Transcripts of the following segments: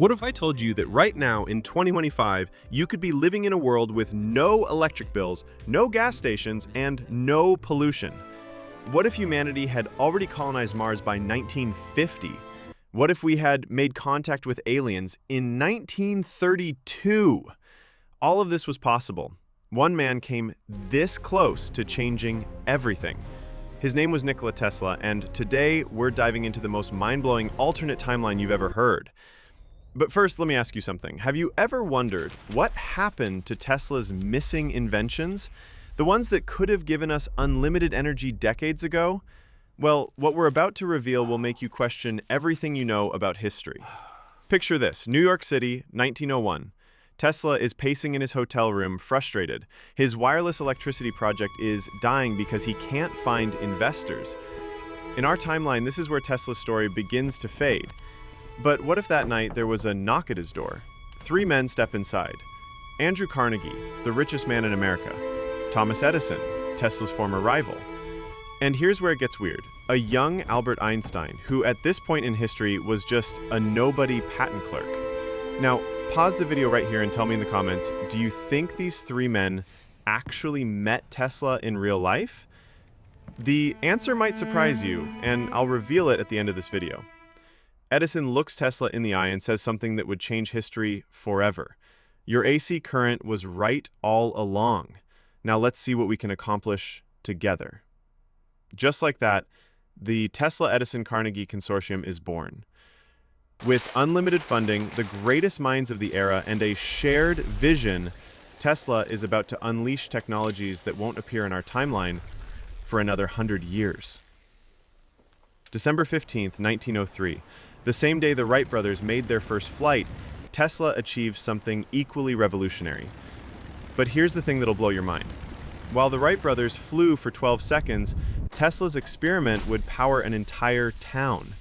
What if I told you that right now in 2025, you could be living in a world with no electric bills, no gas stations, and no pollution? What if humanity had already colonized Mars by 1950? What if we had made contact with aliens in 1932? All of this was possible. One man came this close to changing everything. His name was Nikola Tesla, and today we're diving into the most mind-blowing alternate timeline you've ever heard. But first, let me ask you something. Have you ever wondered what happened to Tesla's missing inventions? The ones that could have given us unlimited energy decades ago? Well, what we're about to reveal will make you question everything you know about history. Picture this: New York City, 1901. Tesla is pacing in his hotel room, frustrated. His wireless electricity project is dying because he can't find investors. In our timeline, this is where Tesla's story begins to fade. But what if that night there was a knock at his door? Three men step inside. Andrew Carnegie, the richest man in America. Thomas Edison, Tesla's former rival. And here's where it gets weird. A young Albert Einstein, who at this point in history was just a nobody patent clerk. Now, pause the video right here and tell me in the comments, do you think these three men actually met Tesla in real life? The answer might surprise you, and I'll reveal it at the end of this video. Edison looks Tesla in the eye and says something that would change history forever. Your AC current was right all along. Now let's see what we can accomplish together. Just like that, the Tesla-Edison-Carnegie Consortium is born. With unlimited funding, the greatest minds of the era, and a shared vision, Tesla is about to unleash technologies that won't appear in our timeline for another 100 years. December 15th, 1903. The same day the Wright brothers made their first flight, Tesla achieved something equally revolutionary. But here's the thing that'll blow your mind. While the Wright brothers flew for 12 seconds, Tesla's experiment would power an entire town,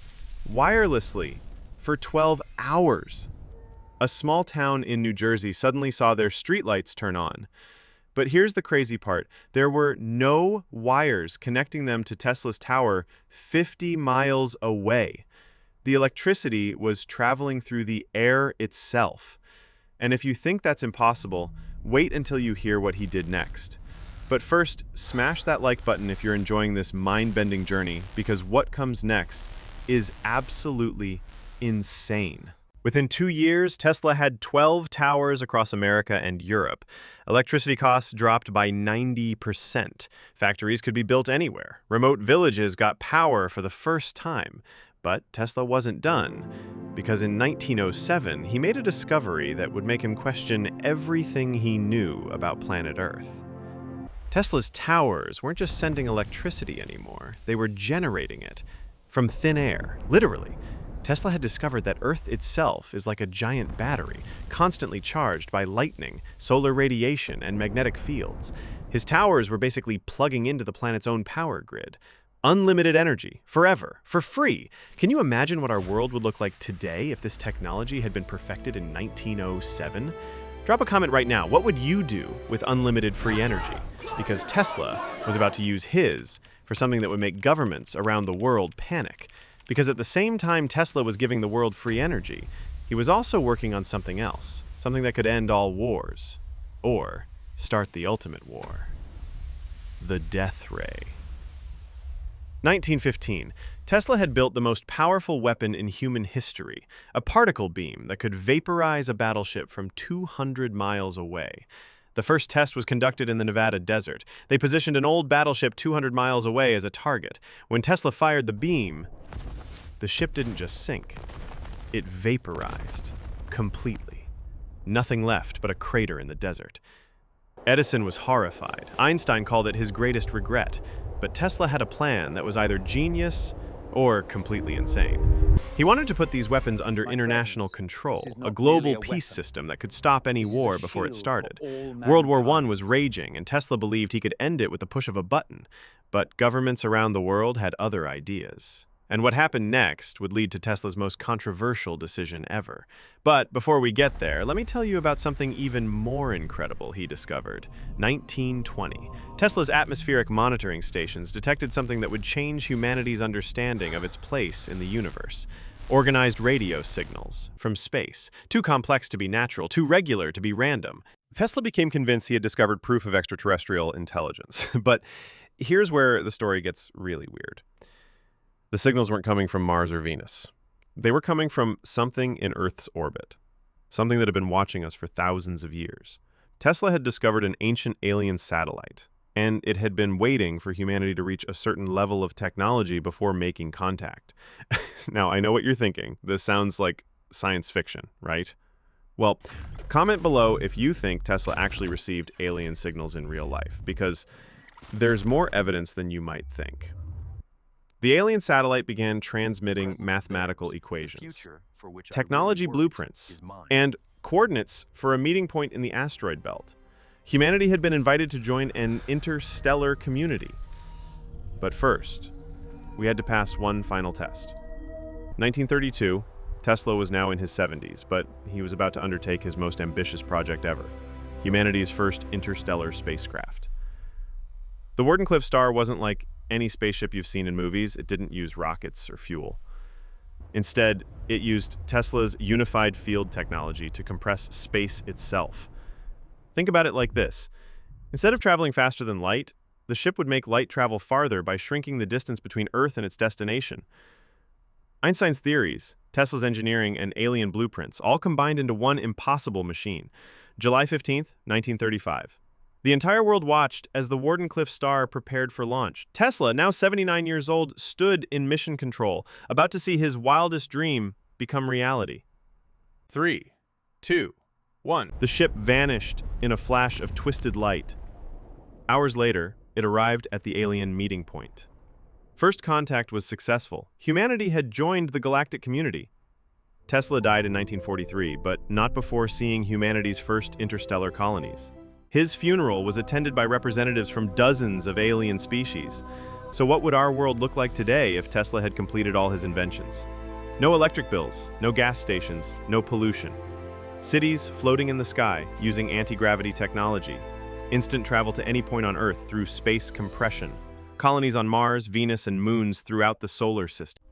wirelessly, for 12 hours. A small town in New Jersey suddenly saw their streetlights turn on. But here's the crazy part. There were no wires connecting them to Tesla's tower 50 miles away. The electricity was traveling through the air itself. And if you think that's impossible, wait until you hear what he did next. But first, smash that like button if you're enjoying this mind-bending journey, because what comes next is absolutely insane. Within 2 years, Tesla had 12 towers across America and Europe. Electricity costs dropped by 90%. Factories could be built anywhere. Remote villages got power for the first time. But Tesla wasn't done, because in 1907, he made a discovery that would make him question everything he knew about planet Earth. Tesla's towers weren't just sending electricity anymore, they were generating it from thin air, literally. Tesla had discovered that Earth itself is like a giant battery, constantly charged by lightning, solar radiation, and magnetic fields. His towers were basically plugging into the planet's own power grid. Unlimited energy, forever, for free. Can you imagine what our world would look like today if this technology had been perfected in 1907? Drop a comment right now. What would you do with unlimited free energy? Because Tesla was about to use his for something that would make governments around the world panic. Because at the same time Tesla was giving the world free energy, he was also working on something else, something that could end all wars, or start the ultimate war. The death ray. 1915. Tesla had built the most powerful weapon in human history, a particle beam that could vaporize a battleship from 200 miles away. The first test was conducted in the Nevada desert. They positioned an old battleship 200 miles away as a target. When Tesla fired the beam, the ship didn't just sink. It vaporized completely. Nothing left but a crater in the desert. Edison was horrified. Einstein called it his greatest regret. But Tesla had a plan that was either genius or completely insane. He wanted to put these weapons under international control, a global peace system that could stop any war before it started. World War I was raging, and Tesla believed he could end it with the push of a button. But governments around the world had other ideas. And what happened next would lead to Tesla's most controversial decision ever. But before we get there, let me tell you about something even more incredible he discovered. 1920. Tesla's atmospheric monitoring stations detected something that would change humanity's understanding of its place in the universe. Organized radio signals from space, too complex to be natural, too regular to be random. Tesla became convinced he had discovered proof of extraterrestrial intelligence. But here's where the story gets really weird. The signals weren't coming from Mars or Venus. They were coming from something in Earth's orbit, something that had been watching us for thousands of years. Tesla had discovered an ancient alien satellite, and it had been waiting for humanity to reach a certain level of technology before making contact. Now, I know what you're thinking. This sounds like science fiction, right? Well, comment below if you think Tesla actually received alien signals in real life, because there's more evidence than you might think. The alien satellite began transmitting mathematical equations, technology blueprints, and coordinates for a meeting point in the asteroid belt. Humanity had been invited to join an interstellar community. But first, we had to pass one final test. 1932, Tesla was now in his 70s, but he was about to undertake his most ambitious project ever, humanity's first interstellar spacecraft. The Wardenclyffe star wasn't like any spaceship you've seen in movies. It didn't use rockets or fuel. Instead, it used Tesla's unified field technology to compress space itself. Think about it like this. Instead of traveling faster than light, the ship would make light travel farther by shrinking the distance between Earth and its destination. Einstein's theories, Tesla's engineering, and alien blueprints all combined into one impossible machine. July 15th, 1935. The entire world watched as the Wardenclyffe star prepared for launch. Tesla, now 79 years old, stood in mission control, about to see his wildest dream become reality. 3, 2, 1. The ship vanished in a flash of twisted light. Hours later, it arrived at the alien meeting point. First contact was successful. Humanity had joined the galactic community. Tesla died in 1943, but not before seeing humanity's first interstellar colonies. His funeral was attended by representatives from dozens of alien species. So what would our world look like today if Tesla had completed all his inventions? No electric bills, no gas stations, no pollution. Cities floating in the sky using anti-gravity technology. Instant travel to any point on Earth through space compression. Colonies on Mars, Venus, and moons throughout the solar system.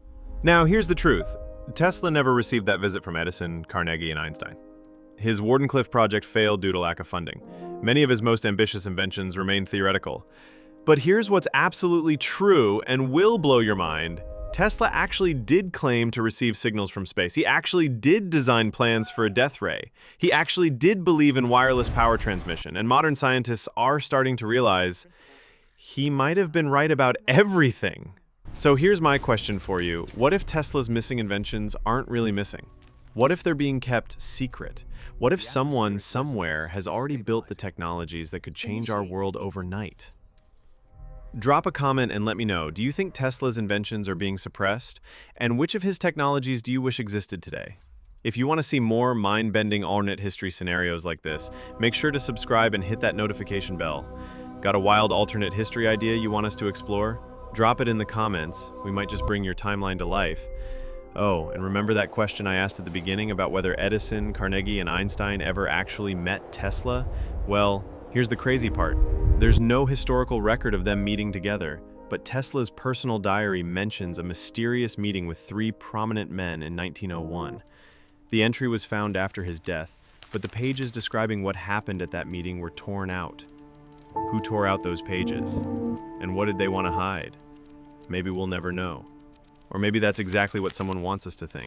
Now, here's the truth. Tesla never received that visit from Edison, Carnegie, and Einstein. His Wardenclyffe project failed due to lack of funding. Many of his most ambitious inventions remained theoretical. But here's what's absolutely true and will blow your mind. Tesla actually did claim to receive signals from space. He actually did design plans for a death ray. He actually did believe in wireless power transmission. And modern scientists are starting to realize he might have been right about everything. So here's my question for you. What if Tesla's missing inventions aren't really missing? What if they're being kept secret? What if someone somewhere has already built the technologies that could change our world overnight? Drop a comment and let me know. Do you think Tesla's inventions are being suppressed? And which of his technologies do you wish existed today? If you want to see more mind-bending alternate history scenarios like this, make sure to subscribe and hit that notification bell. Got a wild alternate history idea you want us to explore? Drop it in the comments. We might just bring your timeline to life. Oh, and remember that question I asked at the beginning about whether Edison, Carnegie, and Einstein ever actually met Tesla? Well, here's the crazy part. There's no historical record of them meeting together, but Tesla's personal diary mentions a mysterious meeting with 3 prominent men in 1901. The entry was found after his death, but the pages describing what happened at that meeting were torn out. Who tore out those pages? And what did they want to hide? Maybe we'll never know. Or maybe that's exactly what someone wants us to think.